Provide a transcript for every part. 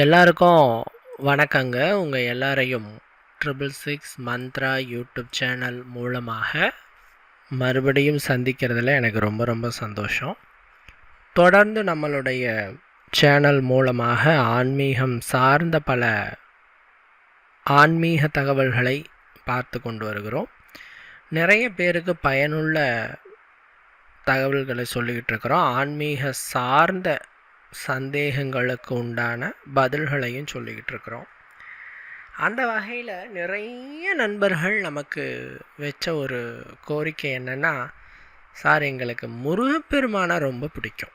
எல்லாருக்கும் வணக்கங்க. உங்கள் எல்லாரையும் 666 மந்த்ரா யூடியூப் சேனல் மூலமாக மறுபடியும் சந்திக்கிறதுல எனக்கு ரொம்ப ரொம்ப சந்தோஷம். தொடர்ந்து நம்மளுடைய சேனல் மூலமாக ஆன்மீகம் சார்ந்த பல ஆன்மீக தகவல்களை பார்த்து கொண்டு வருகிறோம். நிறைய பேருக்கு பயனுள்ள தகவல்களை சொல்லிக்கிட்டு இருக்கிறோம். ஆன்மீக சார்ந்த சந்தேகங்களுக்கு உண்டான பதில்களையும் சொல்லிக்கிட்டு இருக்கிறோம். அந்த வகையில் நிறைய நண்பர்கள் நமக்கு வச்ச ஒரு கோரிக்கை என்னென்னா, சார் எங்களுக்கு முருகப்பெருமானை ரொம்ப பிடிக்கும்,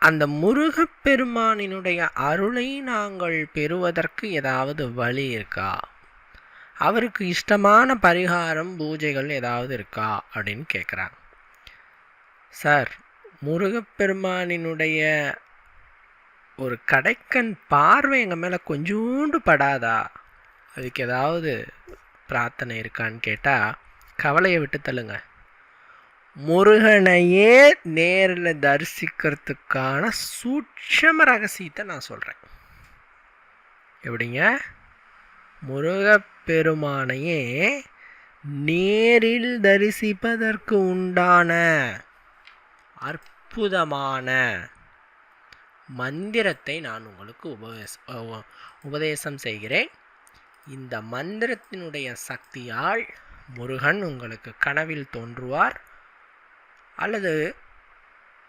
அந்த முருகப்பெருமானினுடைய அருளை நாங்கள் பெறுவதற்கு ஏதாவது வழி இருக்கா, அவருக்கு இஷ்டமான பரிகாரம் பூஜைகள் ஏதாவது இருக்கா அப்படின்னு கேட்குறாங்க. சார், முருகப்பெருமானினுடைய ஒரு கடைக்கண் பார்வை எங்கள் மேலே கொஞ்சோண்டு படாதா, அதுக்கு ஏதாவது பிரார்த்தனை இருக்கான்னு கேட்டால் கவலையை விட்டு தள்ளுங்க. முருகனையே நேரில் தரிசிக்கிறதுக்கான சூட்சம ரகசியத்தை நான் சொல்கிறேன். எப்படிங்க? முருகப்பெருமானையே நேரில் தரிசிப்பதற்கு உண்டான அற்புதமான மந்திரத்தை நான் உங்களுக்கு உபதேசம் செய்கிறேன். இந்த மந்திரத்தினுடைய சக்தியால் முருகன் உங்களுக்கு கனவில் தோன்றுவார், அல்லது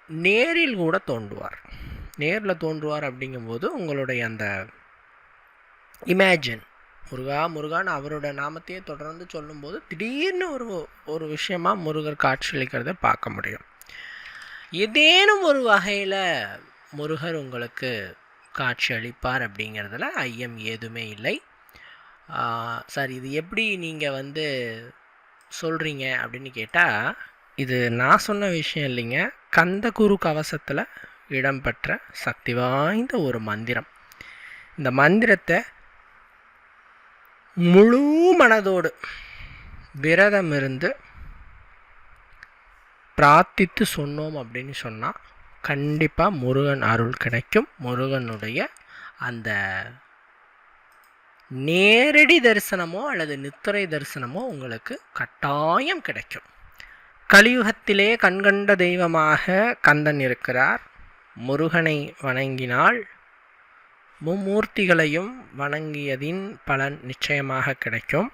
நேரில் கூட தோன்றுவார். நேரில் தோன்றுவார் அப்படிங்கும்போது உங்களுடைய அந்த இமேஜின் முருகா முருகான்னு அவரோட நாமத்தையே தொடர்ந்து சொல்லும்போது திடீர்னு ஒரு விஷயமா முருகர் காட்சியளிக்கிறத பார்க்க முடியும். ஏதேனும் ஒரு வகையில் முருகர் உங்களுக்கு காட்சி அளிப்பார் அப்படிங்கிறதுல ஐயம் ஏதுமே இல்லை. சார், இது எப்படி நீங்கள் சொல்கிறீங்க அப்படின்னு கேட்டால், இது நான் சொன்ன விஷயம் இல்லைங்க. கந்தகுரு கவசத்தில் இடம்பெற்ற சக்தி வாய்ந்த ஒரு மந்திரம். இந்த மந்திரத்தை முழு மனதோடு விரதம் இருந்து பிரார்த்தித்து சொன்னோம் அப்படின்னு சொன்னால் கண்டிப்பாக முருகன் அருள் கிடைக்கும். முருகனுடைய அந்த நேரடி தரிசனமோ அல்லது நித்திரை தரிசனமோ உங்களுக்கு கட்டாயம் கிடைக்கும். கலியுகத்திலே கண்கண்ட தெய்வமாக கந்தன் இருக்கிறார். முருகனை வணங்கினால் மும்மூர்த்திகளையும் வணங்கியதின் பலன் நிச்சயமாக கிடைக்கும்.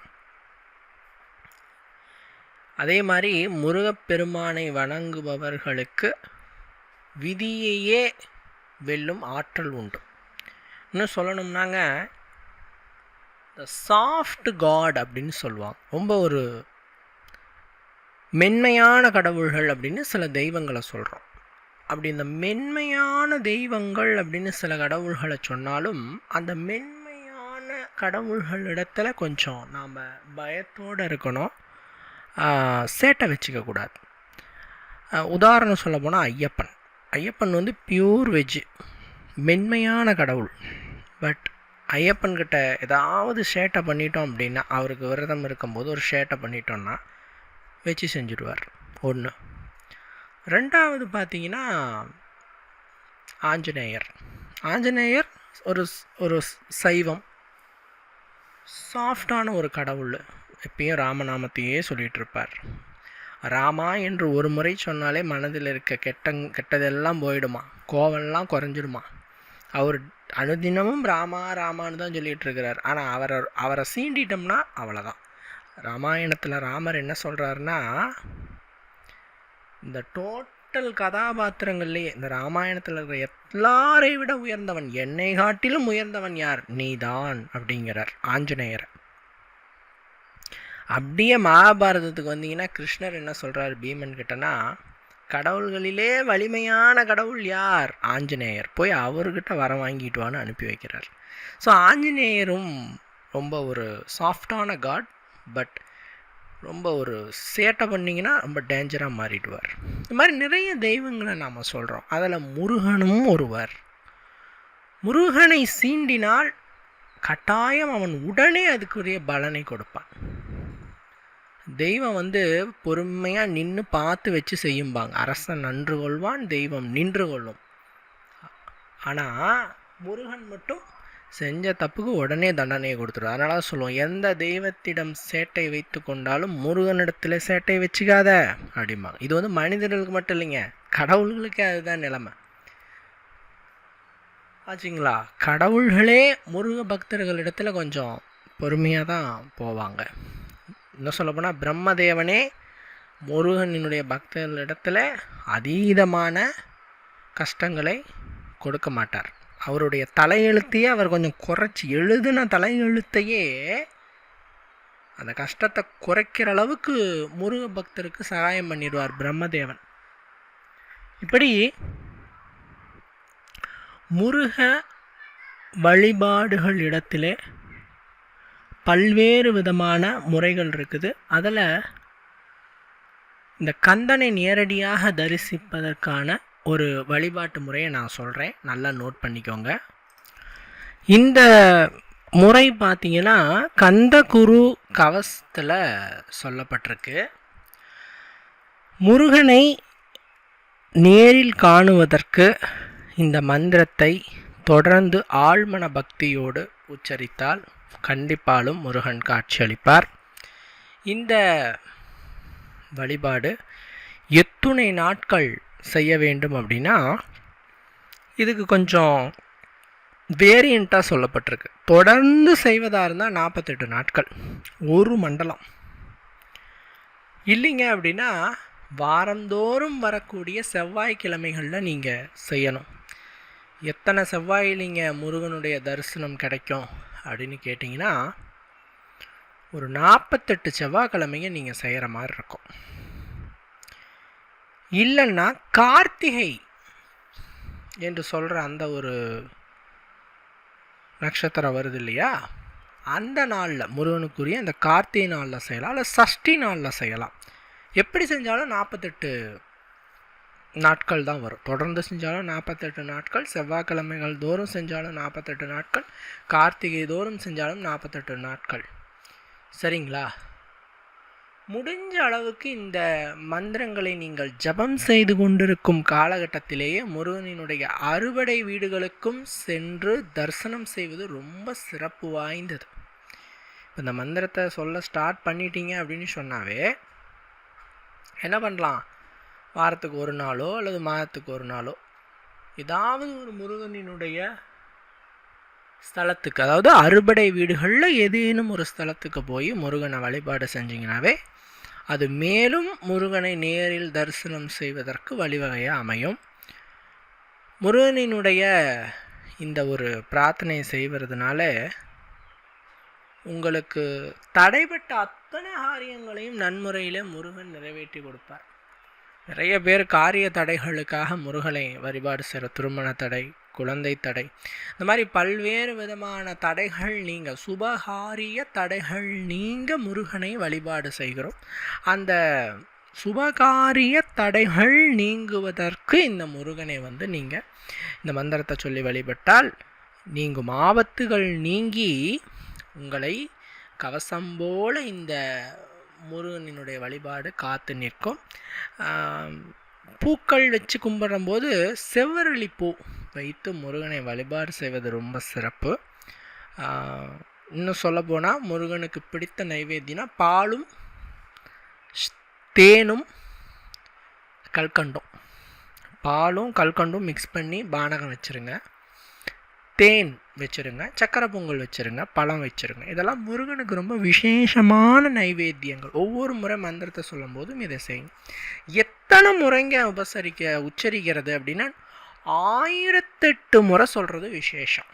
அதே மாதிரி முருகப்பெருமானை வணங்குபவர்களுக்கு விதியையே வெல்லும் ஆற்றல் உண்டு. இன்னும் சொல்லணும்னாங்க, த சாஃப்ட் காட் அப்படின்னு சொல்லுவாங்க. ரொம்ப ஒரு மென்மையான கடவுள்கள் அப்படின்னு சில தெய்வங்களை சொல்கிறோம். அப்படி இந்த மென்மையான தெய்வங்கள் அப்படின்னு சில கடவுள்களை சொன்னாலும் அந்த மென்மையான கடவுள்களிடத்துல கொஞ்சம் நாம் பயத்தோடு இருக்கணும், சேட்டை வச்சுக்கக்கூடாது. உதாரணம் சொல்ல போனால் ஐயப்பன் பியூர் வெஜ்ஜு, மென்மையான கடவுள். பட் ஐயப்பன்கிட்ட ஏதாவது சேட்டை பண்ணிட்டோம் அப்படின்னா, அவருக்கு விரதம் இருக்கும்போது ஒரு சேட்டை பண்ணிட்டோன்னா வச்சு செஞ்சுடுவார். ஒன்று. ரெண்டாவது பார்த்தீங்கன்னா ஆஞ்சநேயர் ஒரு சைவம், சாஃப்டான ஒரு கடவுள். எப்பயும் ராமநாமத்தையே சொல்லிகிட்டு இருப்பார். ராமா என்று ஒரு முறை சொன்னாலே மனதில் இருக்க கெட்டதெல்லாம் போயிடுமா, கோவம்லாம் குறைஞ்சிடுமா. அவர் அனுதினமும் ராமான்னு தான் சொல்லிகிட்டு இருக்கிறார். ஆனால் அவரை சீண்டிட்டோம்னா அவ்வளோதான். ராமாயணத்தில் ராமர் என்ன சொல்கிறாருன்னா, இந்த டோட்டல் கதாபாத்திரங்கள்லேயே இந்த ராமாயணத்தில் இருக்கிற எல்லாரை விட உயர்ந்தவன், என்னை காட்டிலும் உயர்ந்தவன் யார், நீதான் அப்படிங்கிறார் ஆஞ்சநேயரை. அப்படியே மகாபாரதத்துக்கு வந்தீங்கன்னா கிருஷ்ணர் என்ன சொல்கிறார் பீமன் கிட்டனா, கடவுள்களிலே வலிமையான கடவுள் யார், ஆஞ்சநேயர், போய் அவர்கிட்ட வர வாங்கிட்டுவான்னு அனுப்பி வைக்கிறார். ஸோ ஆஞ்சநேயரும் ரொம்ப ஒரு சாஃப்டான காட். பட் ரொம்ப ஒரு சேட்டை பண்ணிங்கன்னா ரொம்ப டேஞ்சராக மாறிடுவார். இந்த மாதிரி நிறைய தெய்வங்களை நாம் சொல்கிறோம். அதில் முருகனும் ஒருவர். முருகனை சீண்டினால் கட்டாயம் அவன் உடனே அதுக்குரிய பலனை கொடுப்பான். தெய்வம் பொறுமையாக நின்று பார்த்து வச்சு செய்யும்பாங்க. அரசன் நன்று கொள்வான், தெய்வம் நின்று கொள்ளும். ஆனால் முருகன் மட்டும் செஞ்ச தப்புக்கு உடனே தண்டனையை கொடுத்துருவார். அதனால தான் சொல்லுவோம், எந்த தெய்வத்திடம் சேட்டை வைத்து கொண்டாலும் முருகனிடத்துல சேட்டை வச்சுக்காத அப்படிம்பாங்க. இது வந்து மனிதர்களுக்கு மட்டும் இல்லைங்க, கடவுள்களுக்கே அதுதான் நிலைமை ஆச்சுங்களா. கடவுள்களே முருக பக்தர்களிடத்துல கொஞ்சம் பொறுமையாக தான் போவாங்க. இன்னும் சொல்லப்போனால் பிரம்மதேவனே முருகனினுடைய பக்தர்களிடத்துல அதீதமான கஷ்டங்களை கொடுக்க மாட்டார். அவருடைய தலையெழுத்தையே அவர் கொஞ்சம் குறைச்சி, எழுதின தலையெழுத்தையே அந்த கஷ்டத்தை குறைக்கிற அளவுக்கு முருக பக்தருக்கு சகாயம் பண்ணிடுவார் பிரம்மதேவன். இப்படி முருக வழிபாடுகள் இடத்திலே பல்வேறு விதமான முறைகள் இருக்குது. அதில் இந்த கந்தனை நேரடியாக தரிசிப்பதற்கான ஒரு வழிபாட்டு முறையை நான் சொல்கிறேன், நல்லா நோட் பண்ணிக்கோங்க. இந்த முறை பார்த்தீங்கன்னா கந்தகுரு கவசத்தில் சொல்லப்பட்டிருக்கு. முருகனை நேரில் காணுவதற்கு இந்த மந்திரத்தை தொடர்ந்து ஆழ்மன பக்தியோடு உச்சரித்தால் கண்டிப்பாலும் முருகன் காட்சியளிப்பார். இந்த வழிபாடு எத்துணை நாட்கள் செய்ய வேண்டும் அப்படின்னா இதுக்கு கொஞ்சம் வேரியண்ட்டாக சொல்லப்பட்டிருக்கு. தொடர்ந்து செய்வதாக இருந்தால் 48 நாட்கள், ஒரு மண்டலம். இல்லைங்க அப்படின்னா வாரந்தோறும் வரக்கூடிய செவ்வாய்க்கிழமைகளில் நீங்கள் செய்யணும். எத்தனை செவ்வாய் நீங்கள் முருகனுடைய தரிசனம் கிடைக்கும் அப்படின்னு கேட்டிங்கன்னா ஒரு 48 செவ்வாய்க்கிழமைங்க நீங்கள் செய்கிற மாதிரி இருக்கும். இல்லைன்னா கார்த்திகை என்று சொல்கிற அந்த ஒரு நட்சத்திரம் வருது இல்லையா, அந்த நாளில் முருகனுக்குரிய அந்த கார்த்திகை நாளில் செய்யலாம், இல்லை சஷ்டி நாளில் செய்யலாம். எப்படி செஞ்சாலும் 48 நாட்கள் தான் வரும். தொடர்ந்து செஞ்சாலும் 48 நாட்கள், செவ்வாய்க்கிழமைகள் தோறும் செஞ்சாலும் 48 நாட்கள், கார்த்திகை தோறும் செஞ்சாலும் 48 நாட்கள். சரிங்களா? முடிஞ்ச அளவுக்கு இந்த மந்திரங்களை நீங்கள் ஜபம் செய்து கொண்டிருக்கும் காலகட்டத்திலேயே முருகனினுடைய அறுபடை வீடுகளுக்கும் சென்று தரிசனம் செய்வது ரொம்ப சிறப்பு வாய்ந்தது. இந்த மந்திரத்தை சொல்ல ஸ்டார்ட் பண்ணிட்டீங்க அப்படின்னு சொன்னாவே என்ன பண்ணலாம், வாரத்துக்கு ஒரு நாளோ அல்லது மாதத்துக்கு ஒரு நாளோ ஏதாவது ஒரு முருகனினுடைய ஸ்தலத்துக்கு, அதாவது அறுபடை வீடுகளில் ஏதேனும் ஒரு ஸ்தலத்துக்கு போய் முருகனை வழிபாடு செஞ்சிங்கனாவே அது மேலும் முருகனை நேரில் தரிசனம் செய்வதற்கு வழிவகையாக அமையும். முருகனினுடைய இந்த ஒரு பிரார்த்தனையை செய்வதுனால உங்களுக்கு தடைப்பட்ட அத்தனை காரியங்களையும் நன்முறையில் முருகன் நிறைவேற்றி கொடுப்பார். நிறைய பேர் காரிய தடைகளுக்காக முருகனை வழிபாடு செய்கிற, திருமண தடை, குழந்தை தடை, இந்த மாதிரி பல்வேறு விதமான தடைகள் நீங்கள், சுபகாரிய தடைகள் நீங்கள் முருகனை வழிபாடு செய்கிறோம். அந்த சுபகாரிய தடைகள் நீங்குவதற்கு இந்த முருகனை நீங்கள் இந்த மந்திரத்தை சொல்லி வழிபட்டால் நீங்கும் ஆபத்துகள் நீங்கி உங்களை கவசம் போல இந்த முருகனினுடைய வழிபாடு காத்து நிற்கும். பூக்கள் வச்சு கும்பிடும்போது செவ்வரளி பூ வைத்து முருகனை வழிபாடு செய்வது ரொம்ப சிறப்பு. இன்னும் சொல்ல போனால் முருகனுக்கு பிடித்த நைவேத்தியம்னா பாலும் தேனும் கல்கண்டும், பாலும் கல்கண்டும் மிக்ஸ் பண்ணி பானகம் வச்சுருங்க, தேன் வச்சுருங்க, சக்கரை பொங்கல் வச்சுருங்க, பழம் வச்சுருங்க. இதெல்லாம் முருகனுக்கு ரொம்ப விசேஷமான நைவேத்தியங்கள். ஒவ்வொரு முறை மந்திரத்தை சொல்லும் போதும் இதை செய்யுங்க. எத்தனை முறைங்க உச்சரிக்கிறது அப்படின்னா 1008 முறை சொல்கிறது விசேஷம்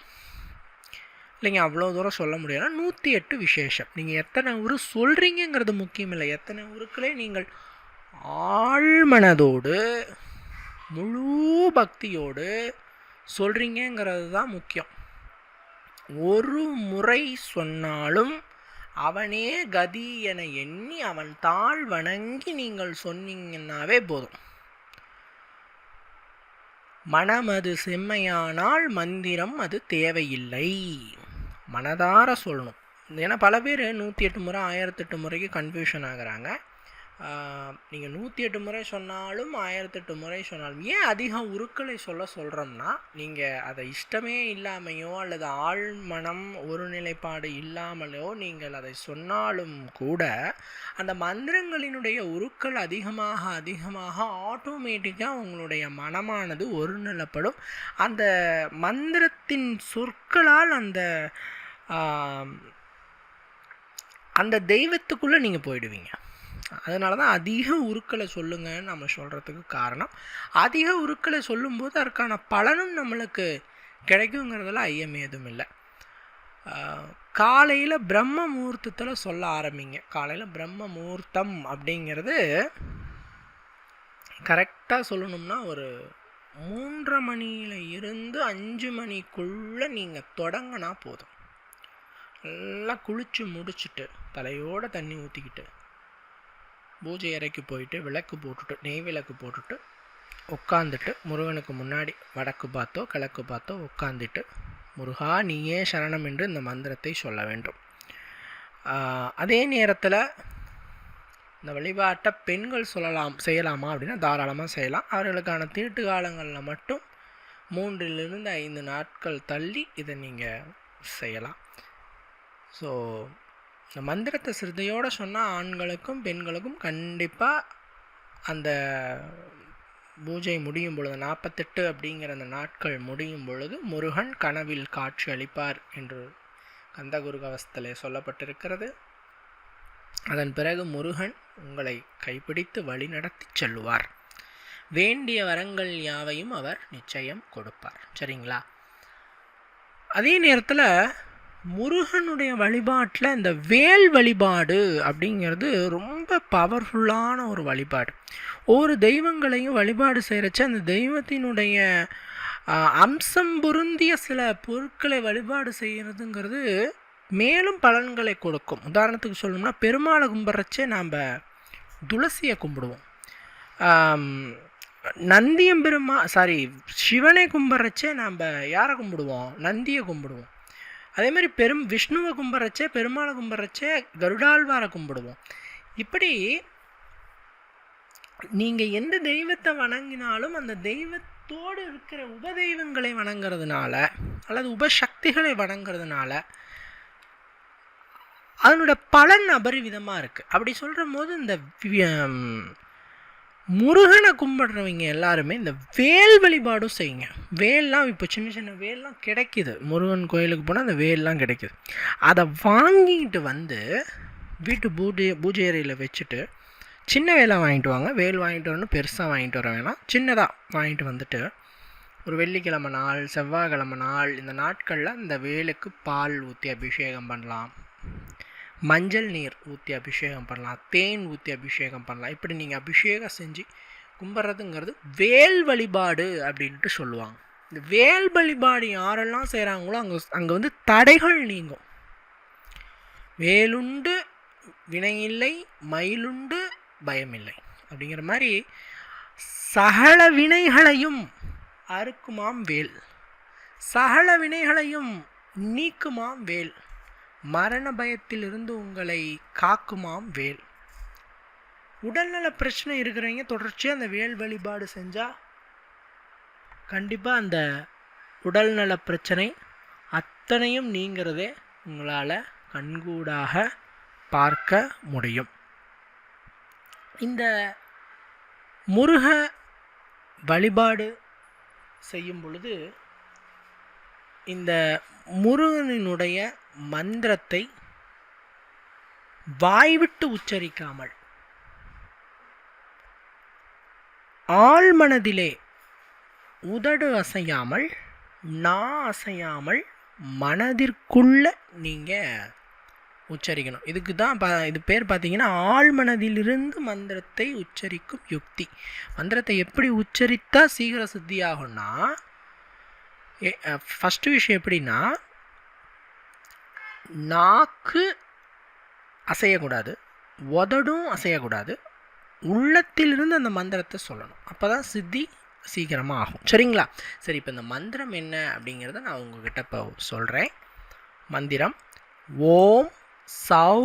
இல்லைங்க. அவ்வளோ தூரம் சொல்ல முடியாதுன்னா 108 விசேஷம். நீங்கள் எத்தனை ஊர் சொல்கிறீங்கிறது முக்கியம் இல்லை, எத்தனை ஊருக்களே நீங்கள் ஆழ்மனதோடு முழு பக்தியோடு சொல்கிறீங்கிறது தான் முக்கியம். ஒரு முறை சொன்னாலும் அவனே கதி என எண்ணி அவன் தாழ் வணங்கி நீங்கள் சொன்னீங்கன்னாவே போதும். மனமது செம்மையானால் மந்திரம் அது தேவையில்லை. மனதார சொல்லணும். ஏன்னா பல பேர் 108 முறை 1008 முறைக்கு கன்ஃபியூஷன் ஆகுறாங்க. நீங்கள் 108 முறை சொன்னாலும் 1008 முறை சொன்னாலும் ஏன் அதிக உருக்களை சொல்கிறோம்னா, நீங்கள் அதை இஷ்டமே இல்லாமையோ அல்லது ஆழ்மனம் ஒருநிலைப்பாடு இல்லாமலோ நீங்கள் அதை சொன்னாலும் கூட அந்த மந்திரங்களினுடைய உருக்கள் அதிகமாக அதிகமாக ஆட்டோமேட்டிக்காக உங்களுடைய மனமானது ஒருநிலைப்படும். அந்த மந்திரத்தின் சொற்களால் அந்த தெய்வத்துக்குள்ளே நீங்கள் போயிடுவீங்க. அதனால தான் அதிக உருக்களை சொல்லுங்கன்னு நம்ம சொல்கிறதுக்கு காரணம். அதிக உருக்களை சொல்லும்போது அதற்கான பலனும் நம்மளுக்கு கிடைக்குங்கிறதுல ஐயமே எதுவும் இல்லை. காலையில் பிரம்ம முகூர்த்தத்தில் சொல்ல ஆரம்பிங்க. காலையில் பிரம்ம முகூர்த்தம் அப்படிங்கிறது கரெக்டாக சொல்லணும்னா ஒரு 3:30 மணியில் இருந்து 5 மணிக்குள்ளே நீங்கள் தொடங்கினா போதும். நல்லா குளித்து முடிச்சுட்டு தலையோடு தண்ணி ஊற்றிக்கிட்டு பூஜை அறைக்கு போயிட்டு விளக்கு போட்டுட்டு நெய் விளக்கு போட்டுட்டு உட்காந்துட்டு முருகனுக்கு முன்னாடி வடக்கு பார்த்தோ கிழக்கு பார்த்தோ உட்காந்துட்டு முருகா நீயே சரணம் என்று இந்த மந்திரத்தை சொல்ல வேண்டும். அதே நேரத்தில் இந்த வழிபாட்டை பெண்கள் செய்யலாமா அப்படின்னா தாராளமாக செய்யலாம். அவர்களுக்கான தீட்டு காலங்களில் மட்டும் 3 to 5 நாட்கள் தள்ளி இதை நீங்கள் செய்யலாம். ஸோ இந்த மந்திரத்தை சிரத்தையோடு சொன்னால் ஆண்களுக்கும் பெண்களுக்கும் கண்டிப்பாக அந்த பூஜை முடியும் பொழுது 48 அப்படிங்கிற அந்த நாட்கள் முடியும் பொழுது முருகன் கனவில் காட்சி அளிப்பார் என்று கந்தகுரு கவசத்திலே சொல்லப்பட்டிருக்கிறது. அதன் பிறகு முருகன் உங்களை கைப்பிடித்து வழி நடத்தி செல்லுவார். வேண்டிய வரங்கள் யாவையும் அவர் நிச்சயம் கொடுப்பார். சரிங்களா? அதே நேரத்தில் முருகனுடைய வழிபாட்டில் இந்த வேல் வழிபாடு அப்படிங்கிறது ரொம்ப பவர்ஃபுல்லான ஒரு வழிபாடு. ஒவ்வொரு தெய்வங்களையும் வழிபாடு செய்கிறச்ச அந்த தெய்வத்தினுடைய அம்சம் பொருந்திய சில பொருட்களை வழிபாடு செய்கிறதுங்கிறது மேலும் பலன்களை கொடுக்கும். உதாரணத்துக்கு சொல்லணும்னா பெருமாளை கும்பிட்றச்சே நாம் துளசியை கும்பிடுவோம். சிவனை கும்பிட்றச்சே நாம் யாரை கும்பிடுவோம்? நந்தியை கும்பிடுவோம். அதே மாதிரி விஷ்ணுவை கும்பிட்றச்சே பெருமாளை கும்பிட்றச்சே கருடாழ்வாரை கும்பிடுவோம். இப்படி நீங்கள் எந்த தெய்வத்தை வணங்கினாலும் அந்த தெய்வத்தோடு இருக்கிற உபதெய்வங்களை வணங்குறதுனால அல்லது உபசக்திகளை வணங்குறதுனால அதனோட பலன் அபரிவிதமாக இருக்குது. அப்படி சொல்கிற போது இந்த முருகனை கும்பிட்றவங்க எல்லாருமே இந்த வேல் வழிபாடும் செய்யுங்க. வேல்லாம் இப்போ சின்ன சின்ன வேல்லாம் கிடைக்கிது. முருகன் கோயிலுக்கு போனால் அந்த வேல்லாம் கிடைக்கிது. அதை வாங்கிட்டு வந்து வீட்டு பூஜை அறையில் வச்சுட்டு சின்ன வேலை வாங்கிட்டு வாங்க. வேல் வாங்கிட்டு வரணும் பெருசாக வாங்கிட்டு வர வேணாம். சின்னதாக வாங்கிட்டு வந்துட்டு ஒரு வெள்ளிக்கிழமை நாள் செவ்வாய்க்கிழமை நாள் இந்த நாட்களில் இந்த வேலுக்கு பால் ஊற்றி அபிஷேகம் பண்ணலாம், மஞ்சள் நீர் ஊற்றி அபிஷேகம் பண்ணலாம், தேன் ஊற்றி அபிஷேகம் பண்ணலாம். இப்படி நீங்கள் அபிஷேகம் செஞ்சு கும்பிட்றதுங்கிறது வேல் வழிபாடு அப்படின்ட்டு சொல்லுவாங்க. இந்த வேல் வழிபாடு யாரெல்லாம் செய்கிறாங்களோ அங்கே வந்து தடைகள் நீங்கும். வேலுண்டு வினையில்லை, மயிலுண்டு பயமில்லை அப்படிங்கிற மாதிரி சகல வினைகளையும் அறுக்குமாம் வேல், சகல வினைகளையும் நீக்குமாம் வேல், மரண பயத்திலிருந்து உங்களை காக்குமாம் வேல். உடல்நல பிரச்சனை இருக்கிறவங்க தொடர்ச்சியாக அந்த வேல் வழிபாடு செஞ்சால் கண்டிப்பாக அந்த உடல்நல பிரச்சனை அத்தனையும் நீங்கிறதே உங்களால் கண்கூடாக பார்க்க முடியும். இந்த முருக வழிபாடு செய்யும் பொழுது இந்த முருகனினுடைய மந்திரத்தை வாய்விட்டு உச்சரிக்காமல் ஆழ்மனதிலே உதடு அசையாமல் அசையாமல் மனதிற்குள்ள நீங்கள் உச்சரிக்கணும். இதுக்கு தான் இது பேர் பார்த்தீங்கன்னா ஆழ்மனதிலிருந்து மந்திரத்தை உச்சரிக்கும் யுக்தி. மந்திரத்தை எப்படி உச்சரித்தா சீக்கிர சித்தி ஆகும்னா, ஃபஸ்ட்டு விஷயம் எப்படின்னா, நாக்கு அசையக்கூடாது, உதடும் அசையக்கூடாது, உள்ளத்திலிருந்து அந்த மந்திரத்தை சொல்லணும். அப்போ தான் சித்தி சீக்கிரமாக ஆகும். சரிங்களா? சரி, இப்போ இந்த மந்திரம் என்ன அப்படிங்கிறத நான் உங்ககிட்ட இப்போ சொல்கிறேன். மந்திரம் ஓம் சௌ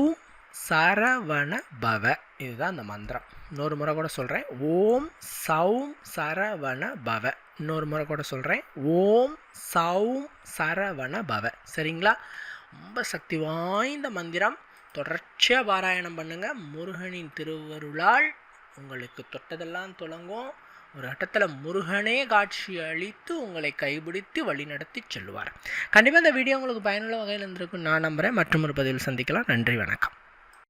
சரவண பவ. இதுதான் அந்த மந்திரம். இன்னொரு முறை கூட சொல்கிறேன். ஓம் சௌம் சரவண பவ. இன்னொரு முறை கூட சொல்கிறேன். ஓம் சௌம் சரவண பவ. சரிங்களா? ரொம்ப சக்தி வாய்ந்த மந்திரம். தொடர்ச்சியாக பாராயணம் பண்ணுங்கள். முருகனின் திருவருளால் உங்களுக்கு தொட்டதெல்லாம் தொடங்கும். ஒரு கட்டத்தில் முருகனே காட்சி அளித்து உங்களை கைபிடித்து வழிநடத்தி செல்வார். கண்டிப்பாக இந்த வீடியோ உங்களுக்கு பயனுள்ள வகையில் இருந்திருக்கும் நான் நம்புகிறேன். மற்றும் ஒரு பதிவில் சந்திக்கலாம். நன்றி, வணக்கம்.